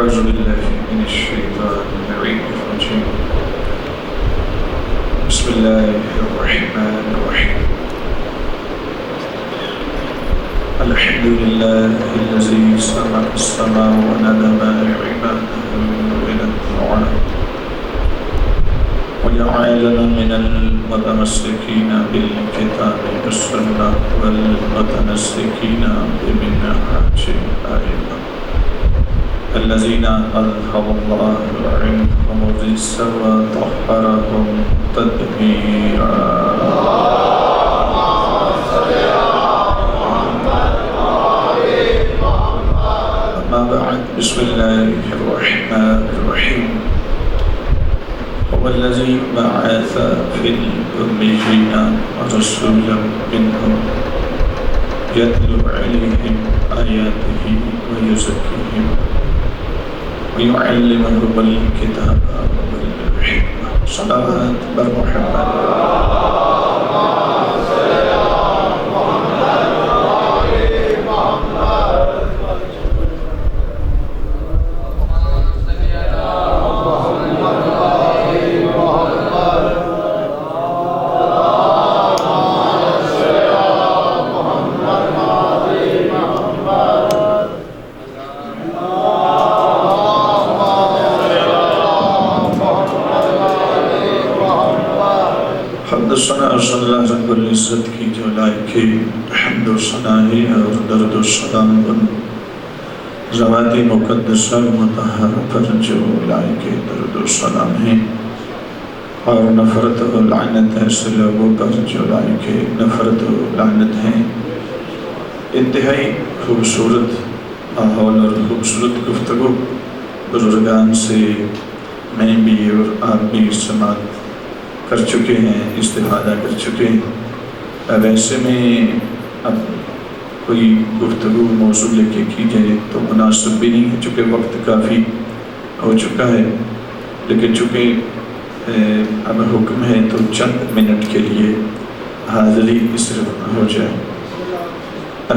أعوذ بالله من الشيطان الرجيم بسم الله الرحمن الرحيم الحمد لله الذي سمع السماء وندم عباده إلى الدعاء وجعلنا من المتمسكين بالكتاب والسنة والمتمسكين بمنهاج الأئمة الذين أذهب الله عنهم الرجس وطهرهم تطهيرا. أما بعد بسم الله الرحمن الرحيم هو الذي بعث في الأميين رسولا منهم يتلو عليهم آياته ويزكيهم ويعلمهم الكتاب والحكمة. صلوات محمد. ثنا صلی اللہ رب العزت کی جو لائق حمد و ثنا ہے اور درد و سلام بن ذوات مقدسہ مطہرہ پر جو لائق درد و سلام ہے اور نفرت و لعنت ایسے لوگوں پر جو لائق نفرت و لعنت ہیں. انتہائی خوبصورت ماحول اور خوبصورت گفتگو بزرگان سے میں بھی اور آپ بھی سماعت کر چکے ہیں، استفادہ کر چکے ہیں. ویسے میں اب کوئی گفتگو موضوع لے کے کی جائے تو مناسب بھی نہیں ہے چونکہ وقت کافی ہو چکا ہے، لیکن چونکہ اب حکم ہے تو چند منٹ کے لیے حاضری صرف ہو جائے.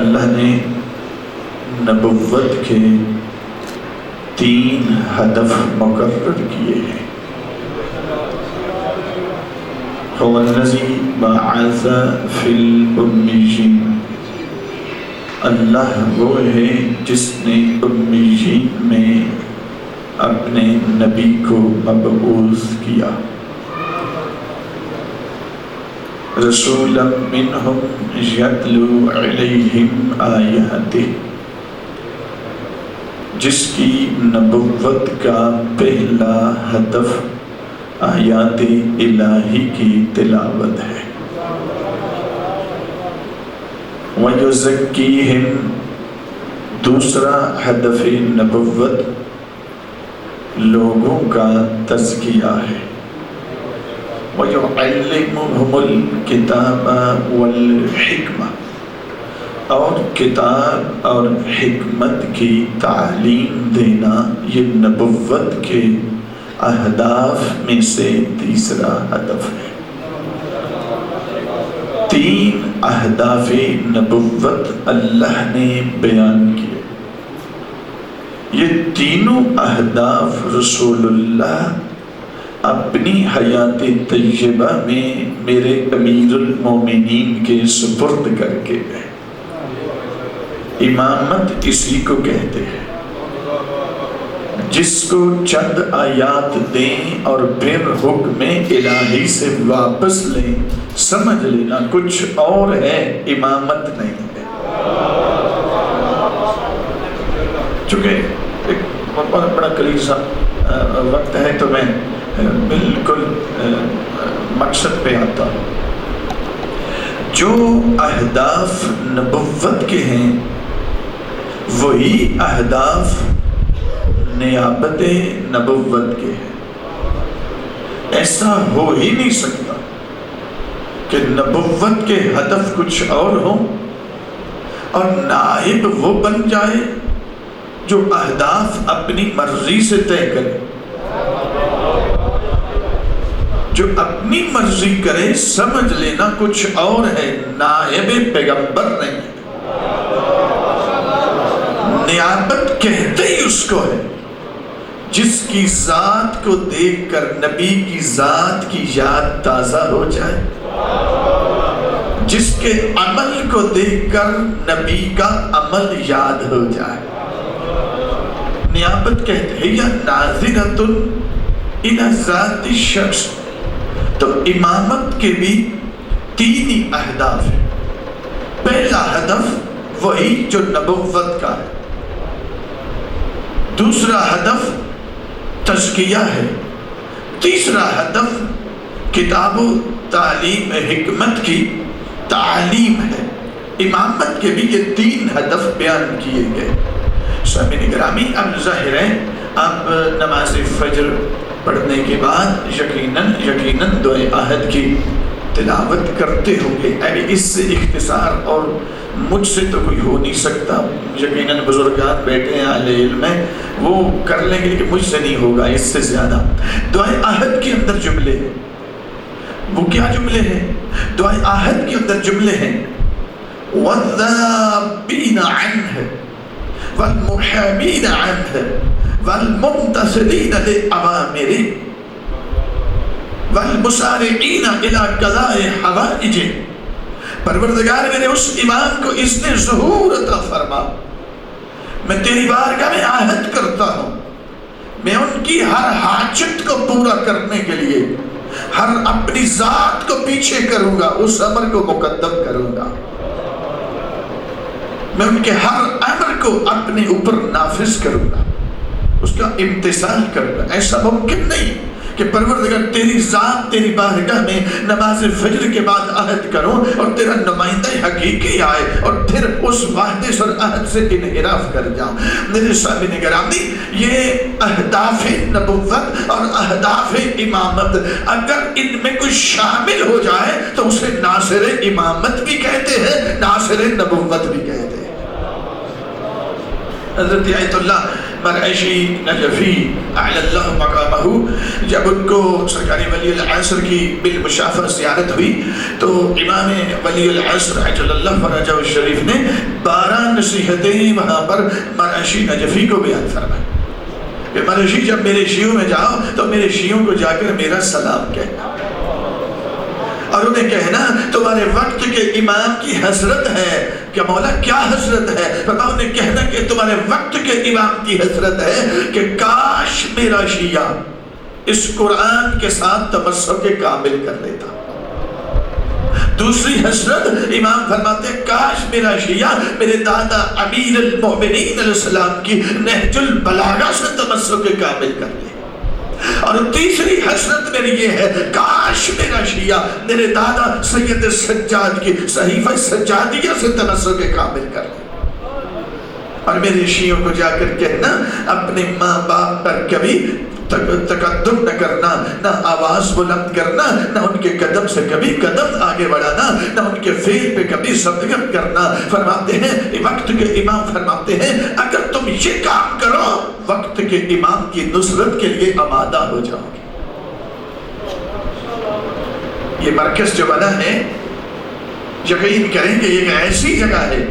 اللہ نے نبوت کے 3 ہدف مقرر کیے ہیں. هو الذي بعث في الأميين، اللہ وہ ہے جس نے امیین میں اپنے نبی کو مبعوث کیا. رسولا منہم یتلو علیہم آیاتہ، جس کی نبوت کا پہلا ہدف آیات الہی کی تلاوت ہے. وَيُزَكِّيهِمْ، دوسرا ہدف نبوت لوگوں کا تزکیہ ہے. وَيُعَلِّمُهُمُ الْكِتَابَ وَالْحِكْمَةَ، اور کتاب اور حکمت کی تعلیم دینا یہ نبوت کے اہداف میں سے تیسرا ہدف ہے. 3 اہداف نبوت اللہ نے بیان کیے. یہ تینوں اہداف رسول اللہ اپنی حیات طیبہ میں میرے امیر المومنین کے سپرد کر کے گئے. امامت اسی کو کہتے ہیں، جس کو چند آیات دیں اور پھر حکم الہی سے واپس لیں، سمجھ لینا کچھ اور ہے، امامت نہیں ہے. چونکہ ایک بہت بڑا کلیسا وقت ہے تو میں بالکل مقصد پہ آتا ہوں. جو اہداف نبوت کے ہیں وہی اہداف نیابت نبوت کے ہیں. ایسا ہو ہی نہیں سکتا کہ نبوت کے ہدف کچھ اور ہوں اور نائب وہ بن جائے جو اہداف اپنی مرضی سے طے کرے. جو اپنی مرضی کرے سمجھ لینا کچھ اور ہے، نائب پیغمبر نہیں ہے. نیابت کہتے ہی اس کو ہے جس کی ذات کو دیکھ کر نبی کی ذات کی یاد تازہ ہو جائے، جس کے عمل کو دیکھ کر نبی کا عمل یاد ہو جائے۔ نیابت کہتے ہیں یا ناظرۃ الی ذات الشخص۔ تو امامت کے بھی تین ہی اہداف ہیں۔ پہلا ہدف وہی جو نبوت کا ہے، دوسرا ہدف تزکیہ ہے، تیسرا ہدف کتاب و تعلیم حکمت کی تعلیم ہے۔ امامت کے بھی یہ تین ہدف بیان کیے گئے۔ سامعین گرامی، اب ظاہر ہے آپ نماز فجر پڑھنے کے بعد یقیناً دعائے عہد کی تلاوت کرتے ہوں گے۔ ابھی اس سے اختصار اور مجھ سے تو کوئی ہو نہیں سکتا، یقیناً بزرگان بیٹھے ہیں اہل علم ہیں، وہ کر لیں گے، لیکن مجھ سے نہیں ہوگا اس سے زیادہ۔ دعائے عہد کے اندر جملے ہیں، وہ کیا جملے ہیں؟ دعائے عہد کے اندر جملے ہیں وَالذَّابِّينَ عَنْهِ وَالْمُحَامِينَ عَنْهِ وَالْمُمْتَثِلِينَ لِأَوَامِرِهِ وَالْمُسَارِعِينَ إِلَىٰ قَضَاءِ حَوَائِجِهِ۔ پروردگار میرے اس امام کو اس نے ظہور عطا فرما، میں تیری بارگاہ میں عہد کرتا ہوں، میں ان کی ہر حاجت کو پورا کرنے کے لیے ہر اپنی ذات کو پیچھے کروں گا، اس امر کو مقدم کروں گا، میں ان کے ہر امر کو اپنے اوپر نافذ کروں گا، اس کا امتثال کروں گا۔ ایسا ممکن نہیں کہ پروردگار تیری ذات تیری بارگاہ میں نماز فجر کے بعد عہد کروں اور تیرا نمائندہ حقیقی آئے اور پھر اس وعدے اور عہد سے انحراف کر جاؤں۔ میرے سامعین گرامی، یہ اہداف نبوت اور اہداف امامت اگر ان میں کچھ شامل ہو جائے تو اسے ناصر امامت بھی کہتے ہیں، ناصر نبوت بھی کہتے ہیں۔ حضرت آیت اللہ مرعشی نجفی اعلی اللہ مقامہ، جب ان کو سرکاری ولی العصر کی بالمشافہ زیارت ہوئی تو امام ولی العصر عجل اللہ فرجہ الشریف نے 12 نصیحتیں وہاں پر مرعشی نجفی کو بیان فرمائی کہ مرعشی جب میرے شیعوں میں جاؤ تو میرے شیعوں کو جا کر میرا سلام کہنا، اور انہیں کہنا تمہارے وقت کے امام کی حسرت ہے کہ مولا کیا حسرت ہے؟ فرمایا انہیں کہنا کہ تمہارے وقت کے امام کی حسرت ہے کہ کاش میرا شیعہ اس قرآن کے ساتھ تمسک کامل کر لیتا۔ دوسری حسرت امام فرماتے ہیں کاش میرا شیعہ میرے دادا امیر المؤمنین علیہ السلام کی نہج البلاغہ سے تمسک کامل کر لے، اور تیسری حسرت میری یہ ہے کاش میرا شیعہ میرے دادا سید سجاد کی صحیفہ سجادیہ سے تمسک کامل کر لے، اور میرے شیعوں کو جا کر کہنا اپنے ماں باپ پر کبھی تقدم نہ کرنا، نہ آواز بلند کرنا، نہ ان کے قدم سے کبھی قدم آگے بڑھانا، نہ ان کے فعل پہ کبھی صدقت کرنا۔ فرماتے ہیں وقت کے امام فرماتے ہیں اگر تم یہ کام کرو وقت کے امام کی نصرت کے لیے آمادہ ہو جاؤ گے۔ یہ مرکز جو بنا ہے یقین کریں کہ ایک ایسی جگہ ہے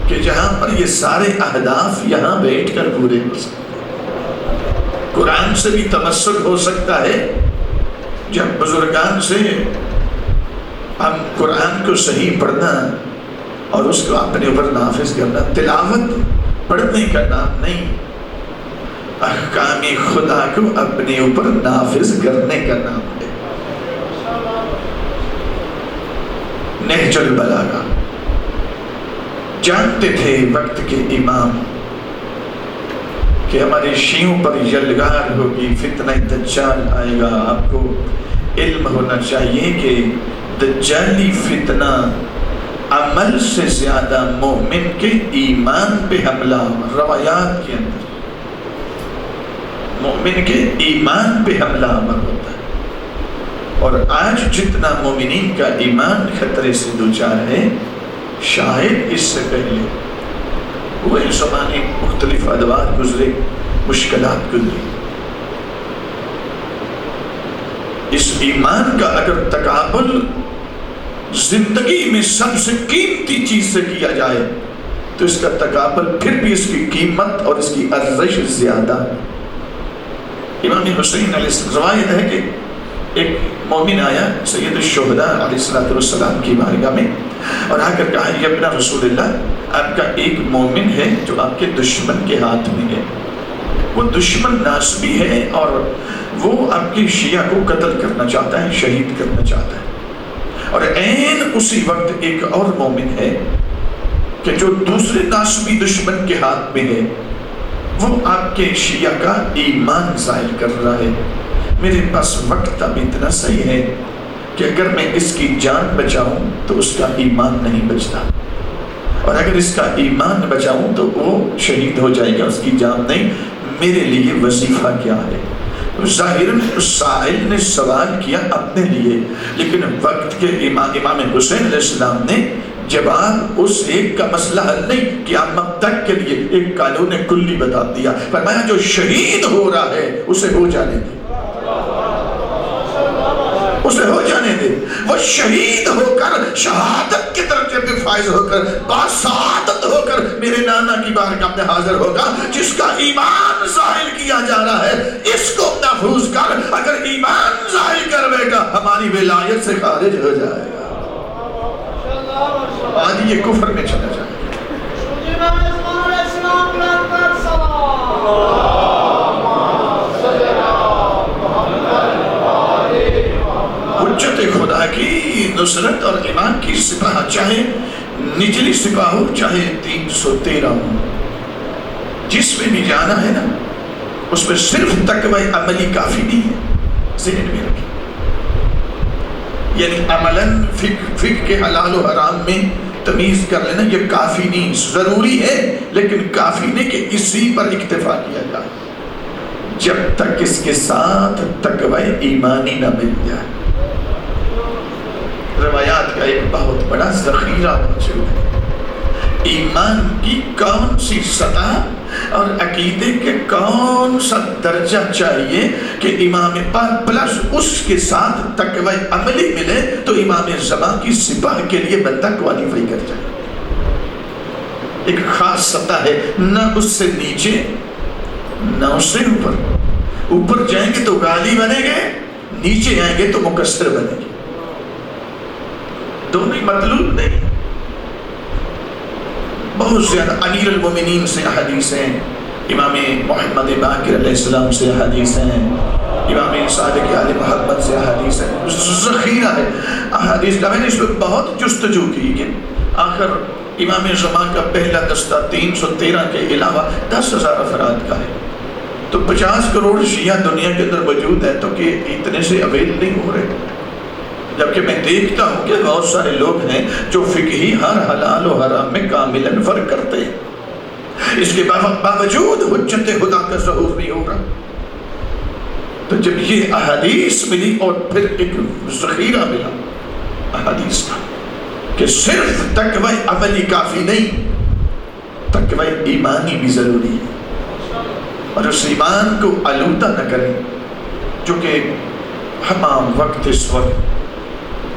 کہ جہاں پر یہ سارے اہداف یہاں بیٹھ کر پورے ہو سکتے ہیں۔ قرآن سے بھی تمسک ہو سکتا ہے، جب بزرگان سے ہم قرآن کو صحیح پڑھنا اور اس کو اپنے اوپر نافذ کرنا۔ تلاوت پڑھنے کا نام نہیں، احکام خدا کو اپنے اوپر نافذ کرنے کا نام ہے۔ نہج البلاغہ جانتے تھے وقت کے امام کہ ہمارے شیعوں پر یلغار ہوگی، فتنہ دجال آئے گا۔ آپ کو علم ہونا چاہیے کہ دجالی فتنہ عمل سے زیادہ مومن کے ایمان پہ حملہ، روایات کے اندر مومن کے ایمان پہ حملہ آور ہوتا ہے، اور آج جتنا مومنین کا ایمان خطرے سے دوچار ہے شاید اس سے پہلے وہ زمانے مختلف ادوار گزرے، مشکلات گزری۔ اس ایمان کا اگر تقابل زندگی میں سب سے قیمتی چیز سے کیا جائے تو اس کا تقابل پھر بھی اس کی قیمت اور اس کی ارزش زیادہ ہے۔ امام حسین علیہ السلام، روایت ہے کہ ایک مومن آیا سید الشہداء علیہ السلام کی بارگاہ میں اور آ کر کہا یہ ابن رسول اللہ، آپ کا ایک مومن ہے جو آپ کے دشمن کے ہاتھ میں ہے، وہ دشمن ناسبی ہے اور وہ آپ کے شیعہ کو قتل کرنا چاہتا ہے، شہید کرنا چاہتا ہے۔ اور عین اسی وقت ایک اور مومن ہے کہ جو دوسرے ناسبی دشمن کے ہاتھ میں ہے، وہ آپ کے شیعہ کا ایمان ظاہر کر رہا ہے۔ میرے پاس وقت اب اتنا صحیح ہے کہ اگر میں اس کی جان بچاؤں تو اس کا ایمان نہیں بچتا، اور اگر اس کا ایمان بچاؤں تو وہ شہید ہو جائے گا، اس کی جان نہیں۔ میرے لیے وظیفہ کیا ہے؟ ظاہراً سائل نے سوال کیا اپنے لیے، لیکن وقت کے امام حسین علیہ السلام نے جواب اس ایک کا مسئلہ حل نہیں، قیامت تک کے لیے ایک قانون کلی بتا دیا۔ فرمایا جو شہید ہو رہا ہے اسے ہو جانے دے، اسے ہو جانے دے۔ وہ شہید ہو کر شہادت کے درجے پہ فائز ہو کر باسعادت ہو کر میرے نانا کی بارگاہ میں حاضر ہوگا۔ جس کا ایمان ظاہر کیا جا رہا ہے اس کو محفوظ کر، اگر ایمان ظاہر کر بیٹا ہماری ولایت سے خارج ہو جائے گا، آج یہ کفر میں چلا جائے گا۔ حجت خدا کی نصرت اور ایمان کی سپاہ، چاہے نچلی سپاہ ہو چاہے 313 ہو، جس میں بھی جانا ہے نا اس میں صرف تقوی عملی کافی نہیں ہے، ذہن میں رکھیں۔ یعنی عملاً فقہ کے حلال و حرام میں تمیز کر لینا یہ کافی نہیں، ضروری ہے لیکن کافی نہیں کہ اسی پر اکتفا کیا جائے جب تک اس کے ساتھ تقوی ایمانی نہ مل جائے۔ روایات کا ایک بہت بڑا ذخیرہ موجود ہے، ایمان کی کون سی سطح اور عقیدے کے کون سا درجہ چاہیے کہ امام پاک پلس اس کے ساتھ تقوی عملی ملے تو امام زمان کی سپاہ کے لیے بندہ کوالیفائی کر جائے۔ ایک خاص سطح ہے، نہ اس سے نیچے نہ اس سے اوپر۔ اوپر جائیں گے تو غالی بنے گے، نیچے آئیں گے تو مقصر بنے گے، دونوں مطلوب نہیں۔ بہت زیادہ امیر المومنین سے احادیث ہیں، امام محمد باقر علیہ السلام سے احادیث ہیں، امام صادق آل محمد سے احادیث ہیں، ذخیرہ ہے احادیث کا۔ میں نے اس پہ بہت جستجو کی کہ آخر امام زمان کا پہلا دستہ 313 کے علاوہ 10,000 افراد کا ہے، تو 50 کروڑ شیعہ دنیا کے اندر موجود ہے تو کہ اتنے سے اویل نہیں ہو رہے، جبکہ میں دیکھتا ہوں کہ بہت سارے لوگ ہیں جو فقہی ہر حلال و حرام میں کاملاً فرق کرتے ہیں، اس کے باوجود حجت خدا کا ظہور نہیں ہو رہا۔ تو جب یہ احادیث ملی اور پھر ایک ذخیرہ ملا احادیث کا کہ صرف تقوی عملی کافی نہیں، تقوی ایمانی بھی ضروری ہے، اور اس ایمان کو آلودہ نہ کریں، جو کہ ہمام وقت اس وقت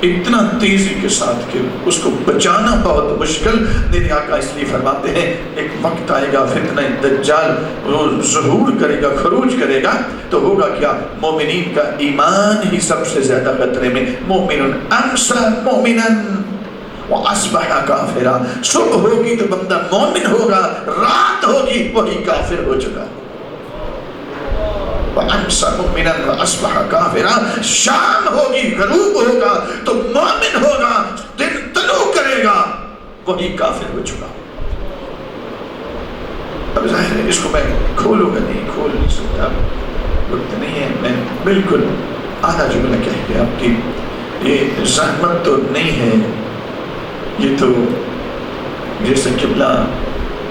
اتنا تیزی کے ساتھ کہ اس کو بچانا بہت مشکل۔ میرے آقا اس لیے فرماتے ہیں ایک وقت آئے گا فتنہ دجال وہ ظہور کرے گا، خروج کرے گا، تو ہوگا کیا؟ مومنین کا ایمان ہی سب سے زیادہ خطرے میں۔ مومن امسا مومنا واصبح کافرا، صبح ہوگی تو بندہ مومن ہوگا، رات ہوگی وہی کافر ہو چکا۔ وَأَمْسَى مُؤْمِنًا وَأَصْبَحَ كَافِرًا، شام ہوگی غروب ہوگا تو مومن ہوگا، دن طلوع کرے گا وہی کافر ہو چکا۔ اب ظاہر ہے اس کو میں کھولوں گا نہیں، کھول نہیں سکتا، وقت نہیں ہے۔ میں بالکل آدھا جملہ کہہ کے آپ کی یہ زحمت تو نہیں ہے، یہ تو جیسے قبلہ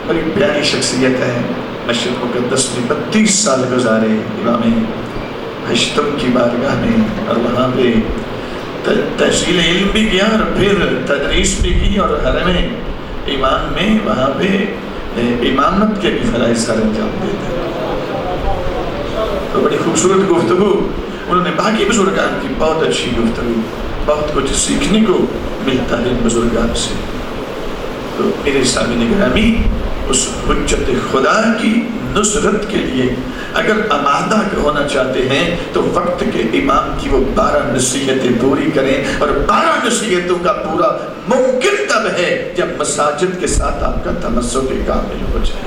بڑی پیاری شخصیت ہے، مشرق مقدس میں 32 سال گزارے امام ہشتم کی بارگاہ میں، اور وہاں پہ تحصیل علم بھی کیا اور پھر تدریس بھی کی، اور حرم ایمان میں وہاں پہ امامت کے بھی فرائض سر انجام دیتے۔ تو بڑی خوبصورت گفتگو انہوں نے باقی بزرگان کی، بہت اچھی گفتگو، بہت کچھ سیکھنے کو ملتا ہے بزرگان سے۔ تو میرے سامنے گرامی اس حجت خدا کی نصرت کے لیے اگر آمادہ ہونا چاہتے ہیں تو وقت کے امام کی وہ 12 نصیحتیں پوری کریں، اور 12 نصیحتوں کا پورا ممکن تب ہے جب مساجد کے ساتھ آپ کا تمسک کامل ہو جائے۔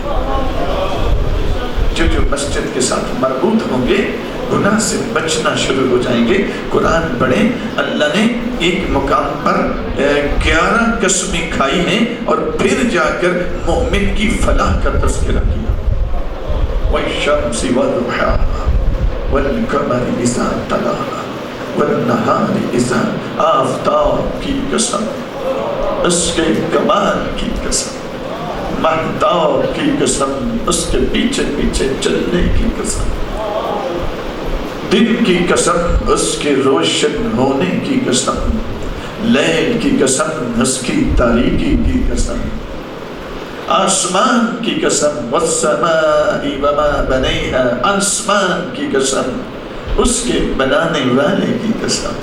جو مسجد کے ساتھ مربوط ہوں گے گناہ سے بچنا شروع ہو جائیں گے۔ قرآن پڑھیں، اللہ نے ایک مقام پر 11 قسمیں کھائی ہیں اور پھر جا کر مومن کی فلاح کا تذکرہ کیا۔ وَالشَّمْسِ وَضُحَاهَا وَالْقَمَرِ إِذَا تَلَاهَا وَالنَّهَارِ إِذَا، آفتاب کی قسم، اس کے کمال کی قسم، مہتاب کی قسم، اس کے پیچھے پیچھے چلنے کی قسم، دن کی قسم، اس کے روشن ہونے کی قسم، لیل کی قسم، اس کی تاریکی کی قسم، آسمان کی قسم، وَالسَّمَاءِ وَمَا بَنَيْهَا، آسمان کی قسم، اس کے بنانے والے کی قسم،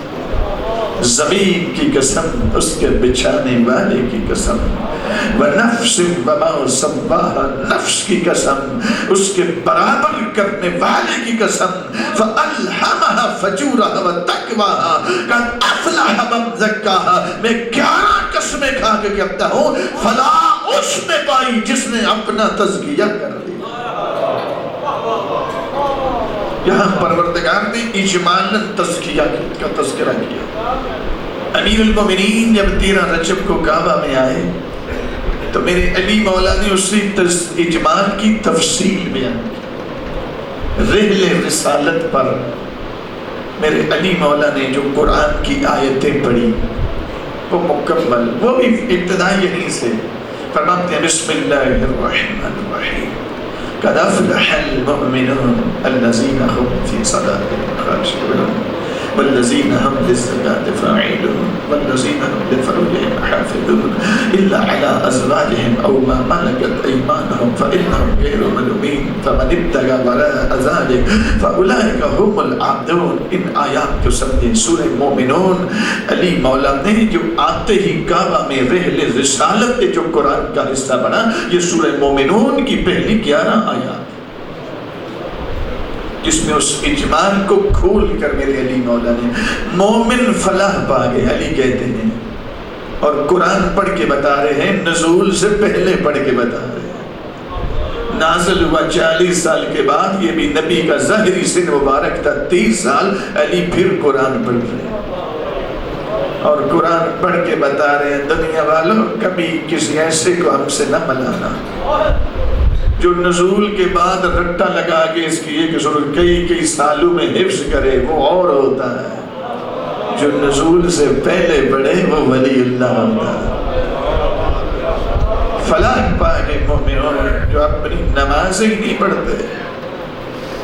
زمین کی قسم، اس کے بچھانے والے کی قسم، وَنَفْسٍ وَمَا سَوَّاهَا، نفس کی قسم، اس کے برابر کرنے والے کی قسم، فَأَلْهَمَهَا فَجُورَهَا وَتَقْوَاهَا، قَدْ أَفْلَحَ مَنْ زَكَّاهَا، میں 11 قسمیں کھا کے کہتا ہوں فلاح اس نے پائی جس نے اپنا تزکیہ کر لیا۔ یہاں پروردگار نے اجمالاً تزکیہ کا تذکرہ کیا۔ امیر المومنین جب 13 رجب کو کعبہ میں آئے تو میرے علی مولا نے اسی اجمال کی تفصیل بیان کی۔ رحل رسالت پر میرے علی مولا نے جو قرآن کی آیتیں پڑھی وہ مکمل، وہ بھی ابتدا یہیں سے فرماتے ہیں بسم اللہ الرحمن الرحیم، قد افلح المؤمنون الذین هم فی صلاتهم خاشعون والذین هم للزکاة فاعلون والذین هم لفروجهم حافظون الا على ازواجهم او ما ملكت ايمانهم فانهم غير ملومين فمن ابتغى وراء ذلك فاولئك هم العادون۔ ان آیات کو سمجھیں۔ سورہ مومنون علی مولا نے جو آتے ہی کعبہ میں رحل رسالت جو قرآن کا حصہ بنا، یہ سورہ مومنون کی پہلی 11 آیات جس میں اس اجمال کو کھول کر میرے علی مولا نے مومن فلاح پا گئے علی کہتے ہیں، اور قرآن پڑھ کے بتا رہے ہیں، نزول سے پہلے پڑھ کے بتا رہے ہیں۔ نازل ہوا 40 سال کے بعد، یہ بھی نبی کا ظاہری سن مبارک تھا 30 سال، علی پھر قرآن پڑھ رہے ہیں اور قرآن پڑھ کے بتا رہے ہیں دنیا والوں کبھی کسی ایسے کو ہم سے نہ ملانا جو نزول کے بعد رٹا لگا کے اس کی ایک ضرور کئی سالوں میں حفظ کرے، وہ اور ہوتا ہے۔ جو نزول سے پہلے پڑھے وہ ولی اللہ ہوتا ہے۔ فلاح پائے مومنون جو اپنی نمازیں نہیں پڑھتے،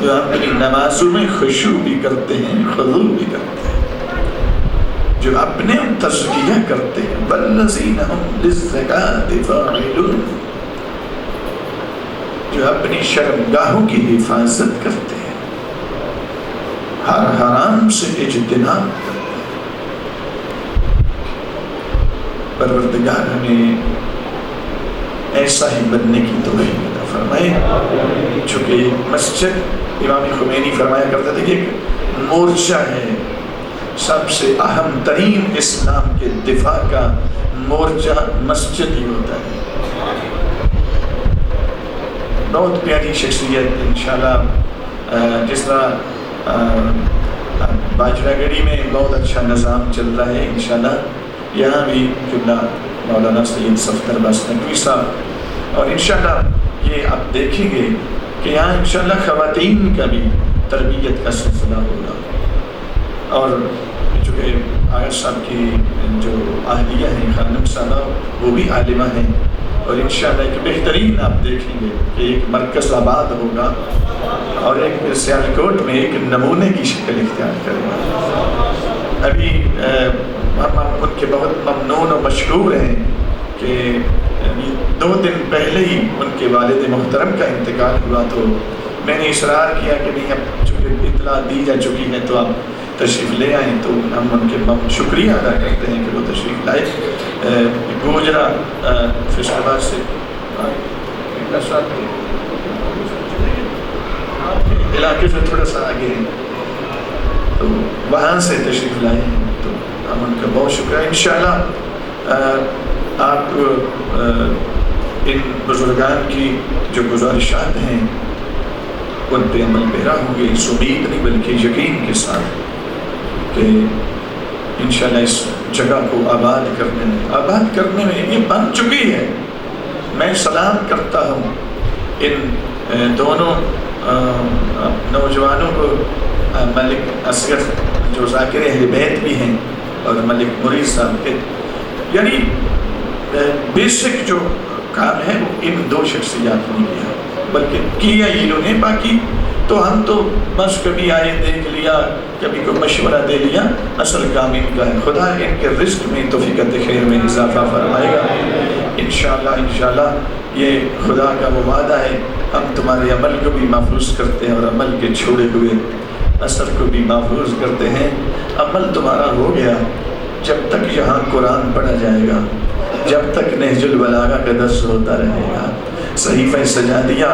جو اپنی نمازوں میں خشوع بھی کرتے ہیں، خضوع بھی کرتے ہیں، جو اپنے تزکیہ کرتے ہیں، والذین هم للزکاة فاعلون، جو اپنی شرمگاہوں کی حفاظت کرتے ہیں، ہر حرام سے اجتناب کرتے ہیں۔ پروردگار ہمیں ایسا ہی بننے کی توفیق عطا فرمائے۔ چونکہ مسجد امام خمینی فرمایا کرتے تھے کہ ایک مورچہ ہے، سب سے اہم ترین اسلام کے دفاع کا مورچہ مسجد ہی ہوتا ہے۔ بہت پیاری شخصیت انشاءاللہ، جس طرح باجرہ گڑی میں بہت اچھا نظام چل رہا ہے، انشاءاللہ یہاں بھی قبلہ مولانا سید صفدر باس نقوی صاحب، اور انشاءاللہ یہ آپ دیکھیں گے کہ یہاں انشاءاللہ خواتین کا بھی تربیت کا سلسلہ ہوگا، اور چونکہ آغا صاحب کی جو اہلیہ ہیں خانم صاحبہ وہ بھی عالمہ ہیں، اور انشاءاللہ ایک بہترین آپ دیکھیں گے کہ ایک مرکز آباد ہوگا اور ایک سیالکوٹ میں ایک نمونے کی شکل اختیار کرے گا۔ ابھی ہم ان کے بہت ممنون و مشکور ہیں کہ 2 دن پہلے ہی ان کے والد محترم کا انتقال ہوا، تو میں نے اصرار کیا کہ نہیں اب چونکہ اطلاع دی جا چکی ہے تو آپ تشریف لے آئیں، تو ہم ان کے شکریہ ادا کرتے ہیں کہ وہ تشریف لائے۔ گوجرا فیصل آباد سے آپ کے علاقے سے تھوڑا سا آگے ہیں تو وہاں سے تشریف لائے ہیں، تو ہم ان کا بہت شکریہ. انشاءاللہ آپ ان بزرگان کی جو گزارشات ہیں ان پہ عمل پیرا ہوں گے، اس امید نہیں بلکہ یقین کے ساتھ کہ انشاءاللہ اس جگہ کو آباد کرنے میں یہ بن چکی ہے. میں سلام کرتا ہوں ان دونوں نوجوانوں کو، ملک اصغر جو ذاکر اہل بیت بھی ہیں اور ملک مرید صاحب کے، یعنی بیسک جو کام ہے وہ ان دو شخصیات نے کیا، بلکہ کیا انہوں نے. باقی تو ہم تو بس کبھی آئے دیکھ لیا، کبھی کوئی مشورہ دے لیا، اصل کام ان کا ہے. خدا ان کے رزق میں توفیقت خیر میں اضافہ فرمائے گا انشاءاللہ. یہ خدا کا وہ وعدہ ہے، ہم تمہارے عمل کو بھی محفوظ کرتے ہیں اور عمل کے چھوڑے ہوئے اثر کو بھی محفوظ کرتے ہیں. عمل تمہارا ہو گیا جب تک یہاں قرآن پڑھا جائے گا، جب تک نہج البلاغہ کا درس ہوتا رہے گا، صحیفہ سجادیہ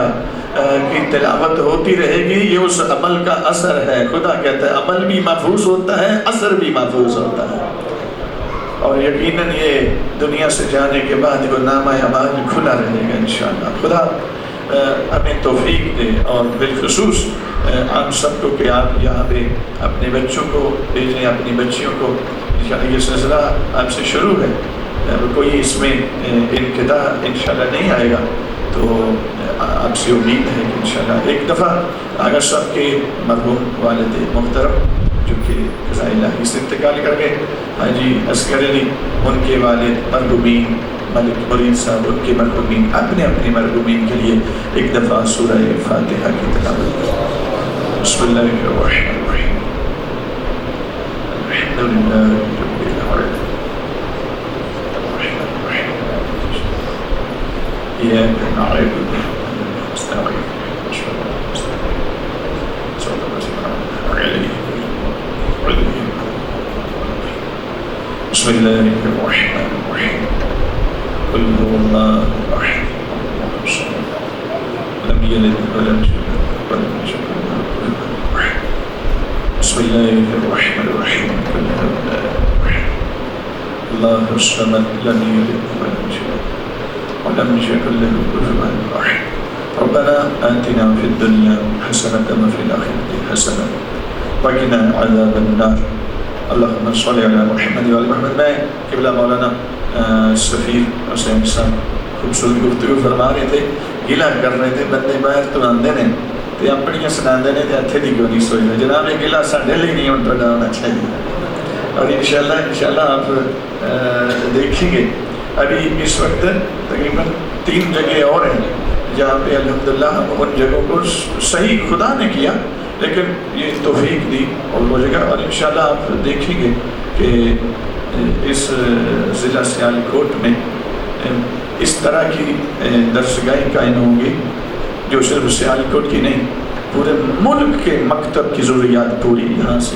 کی تلاوت ہوتی رہے گی، یہ اس عمل کا اثر ہے. خدا کہتا ہے عمل بھی محفوظ ہوتا ہے، اثر بھی محفوظ ہوتا ہے. اور یقیناً یہ دنیا سے جانے کے بعد وہ نامہ اعمال کھلا رہے گا انشاءاللہ. خدا ہمیں توفیق دے، اور بالخصوص آپ سب کو کہ آپ یہاں پہ اپنے بچوں کو بھیجیں، اپنی بچیوں کو. یہ سلسلہ آپ سے شروع ہے، کوئی اس میں انقطاع انشاءاللہ نہیں آئے گا. تو آپ سے امید ہے کہ انشاءاللہ ایک دفعہ آغا صاحب کے مرحوم والد محترم جو کہ قضاء الہی سے انتقال کر گئے، حاجی اصغر علی، ان کے والد مرحومین ملک مرید صاحب، ان کے مرحومین، اپنے اپنے مرحومین کے لیے ایک دفعہ سورہ فاتحہ کی تلاوت کریں. بسم اللہ الرحمن الرحیم. الحمدللہ رب العالمین. إياك نعبد وإياك نستعين صراط الذين أنعمت عليهم. بسم الله الرحمن الرحيم. قل هو الله أحد الله الصمد لم يلد ولم يولد ولم يكن له كفوا أحد. بسم الله الرحمن الرحيم. قل هو الله أحد الله الصمد لم يلد ولم يولد ولم يكن له كفوا أحد. ربنا آتنا في الدنيا حسنة وفي الآخرة حسنة وقنا عذاب النار. اللهم صل على محمد وعلى محمد. میں قبلہ مولانا سفیر حسین صاحب خوبصورت گفتگو فرما رہے تھے، گلا کر رہے تھے بندے باہر تو آندے نے تے اپنی سناندے نے تے ہتھے دی کیوں نہیں سوچدے. جناب یہ گلا ساڈے لیے نہیں ہن تہاڈا ہونا چاہیے. اور انشاءاللہ آپ دیکھیں گے ابھی اس وقت تقریباً 3 جگہ اور ہیں جہاں پہ الحمدللہ ہم ان جگہوں کو صحیح خدا نے کیا، لیکن یہ توفیق دی اور وہ جگہ. اور انشاءاللہ آپ دیکھیں گے کہ اس ضلع سیالکوٹ میں اس طرح کی درسگاہیں قائم ہوں گی جو صرف سیالکوٹ کی نہیں، پورے ملک کے مکتب کی ضروریات پوری یہاں سے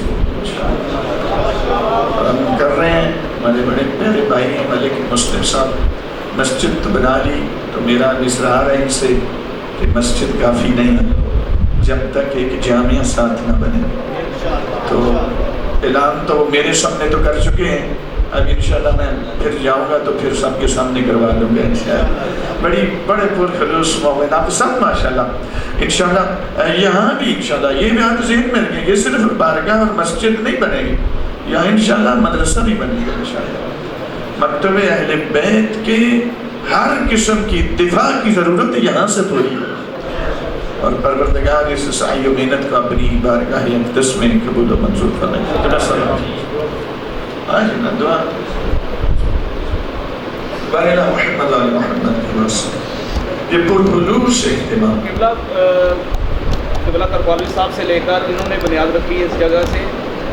ہم کر رہے ہیں. ہمارے بڑے پیارے بھائی ہیں ملک مسلم صاحب، مسجد تو بنا لی، تو میرا اصرار ہے ان سے کہ مسجد کافی نہیں جب تک ایک جامعہ ساتھ نہ بنے. تو اعلان تو میرے سامنے تو کر چکے ہیں، اب انشاءاللہ میں پھر جاؤں گا تو پھر سب کے سامنے کروا لوں گا انشاءاللہ. بڑے پرخلوص مومن آپ سب ماشاءاللہ. انشاءاللہ یہاں بھی انشاءاللہ یہ بات ذہن میں رکھیں، یہ صرف بارگاہ اور مسجد نہیں بنے گی، یہاں انشاءاللہ مدرسہ بھی بنے گا انشاءاللہ. مکتب اہل بیت کے ہر قسم کی دفاع کی ضرورت یہاں سے پوری ہے. اور پروردگار اس سعی و محنت کو اپنی بارگاہ اقدس میں قبول و منظور فرمائے. آج نا دعا بارنا محمد و محمد کے واسطے یہ پرخلوص اہتمام. قبلہ کرکوالوی صاحب سے لے کر انہوں نے بنیاد رکھی ہے اس جگہ سے،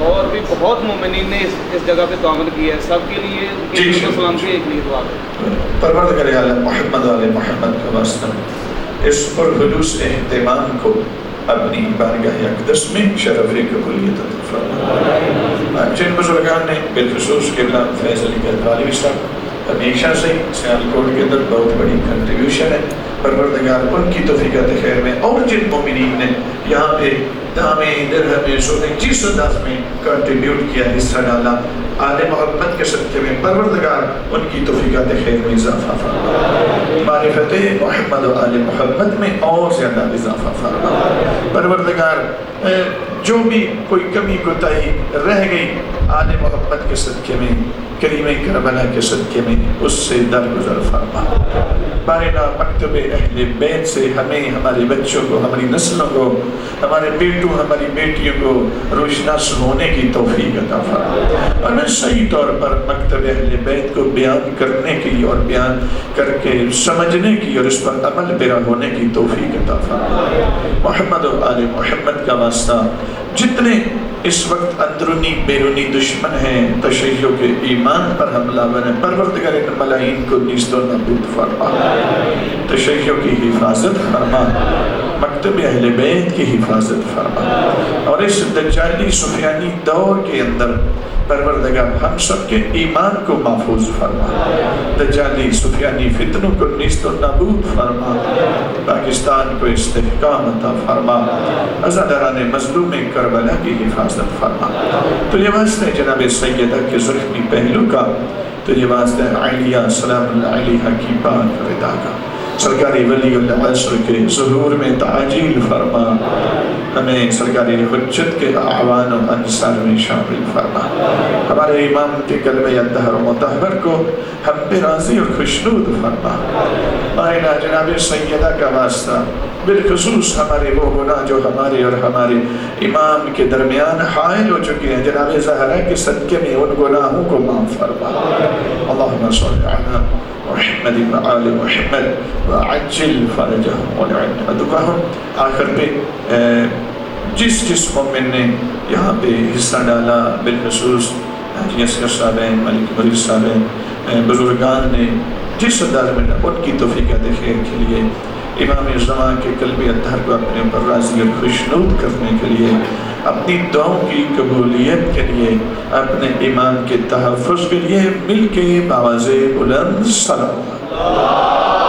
اور بھی بہت مومنین نے اس جگہ پہ تعامل کیا ہے. سب کے لیے سلام کے ایک لیے دعا ہے. پروردگار عالم محمد و محمد کے واسطے اس پرخلوص اہتمام کو اپنی بارگاہ اقدس میں شرف قبولیت عطا فرمائے. جن بزرگان نے بالخصوص قبلہ فیض علی کرکوالوی صاحب ہمیشہ سے سیالکوٹ کے اندر بہت بڑی کنٹریبیوشن ہے. پروردگار ان کی توفیقات خیر میں اور جن مومنین نے یہاں پہ دامیں درہمیں سونے جس انداز میں کنٹریبیوٹ کیا حصہ ڈالا آل محمد کے صدقے میں پروردگار ان کی توفیقات خیر میں اضافہ فرما. معرفت محمد و آل محمد میں اور زیادہ اضافہ فرما. پروردگار جو بھی کوئی کمی کوتاہی رہ گئی آل محمد کے صدقے میں کریم کربلا کے صدقے میں اس سے درگزر فرما. بارنا مکتب اہل بیت سے ہمیں ہمارے بچوں کو ہماری نسلوں کو ہمارے بیٹوں ہماری بیٹیوں کو روشناس ہونے کی توفیق عطا فرما اور میں صحیح طور پر مکتب اہل بیت کو بیان کرنے کی اور بیان کر کے سمجھنے کی اور اس پر عمل پیرا ہونے کی توفیق عطا فرما. محمد و آل محمد کا واسطہ جتنے اس وقت اندرونی بیرونی دشمن ہیں تشیع کے ایمان پر حملہ بنے پروردگار ان ملائین کو نیست و نابود فرما. تشیع کی حفاظت فرما. مکتب اہل بیت کی حفاظت فرما. اور اس دجالی سفیانی دور کے اندر پروردگار ہم سب کے ایمان کو محفوظ فرما. دجالی سفیانی فتنوں کو نیست و نابود فرما. پاکستان کو استحکام عطا فرما. عزاداران مظلوم کربلا کی حفاظت فرما. تو یہ واسطہ جناب سیدہ کے زخمی پہلو کا، تو یہ واسطہ علیہ سلام اللہ علیہ کی پاک رضا کا، سرکاری ولی اللہ عصر کے ظہور میں تعجیل فرما. ہمیں سرکاری حجت کے اعوان و انصار میں شامل فرما. ہمارے امام کے کلمہ اطہر و مطہر کو ہم پہ راضی اور خوشنود فرما. مائنہ جناب سیدہ کا واسطہ بالخصوص ہمارے وہ گناہ جو ہمارے اور ہمارے امام کے درمیان حائل ہو چکے ہیں جناب زہرا کے صدقے میں ان گناہوں کو معاف فرما. اللہم صلی علی محمد و آل محمد وعجل فرجہم ولعن ادقہم. آخر پہ جس مومن نے یہاں پہ حصہ ڈالا بالخصوص حاجی اصغر صاحب ہیں، ملک مرید صاحب ہیں، بزرگان نے جس انداز میں ان کی توفیقات خیر کے لیے امام زمان کے قلب اطہر کو اپنے پر راضی اور خوشنود کرنے کے لیے، اپنی دعاؤں کی قبولیت کے لیے، اپنے امام کے تحفظ کے لیے مل کے باواز بلند صلوات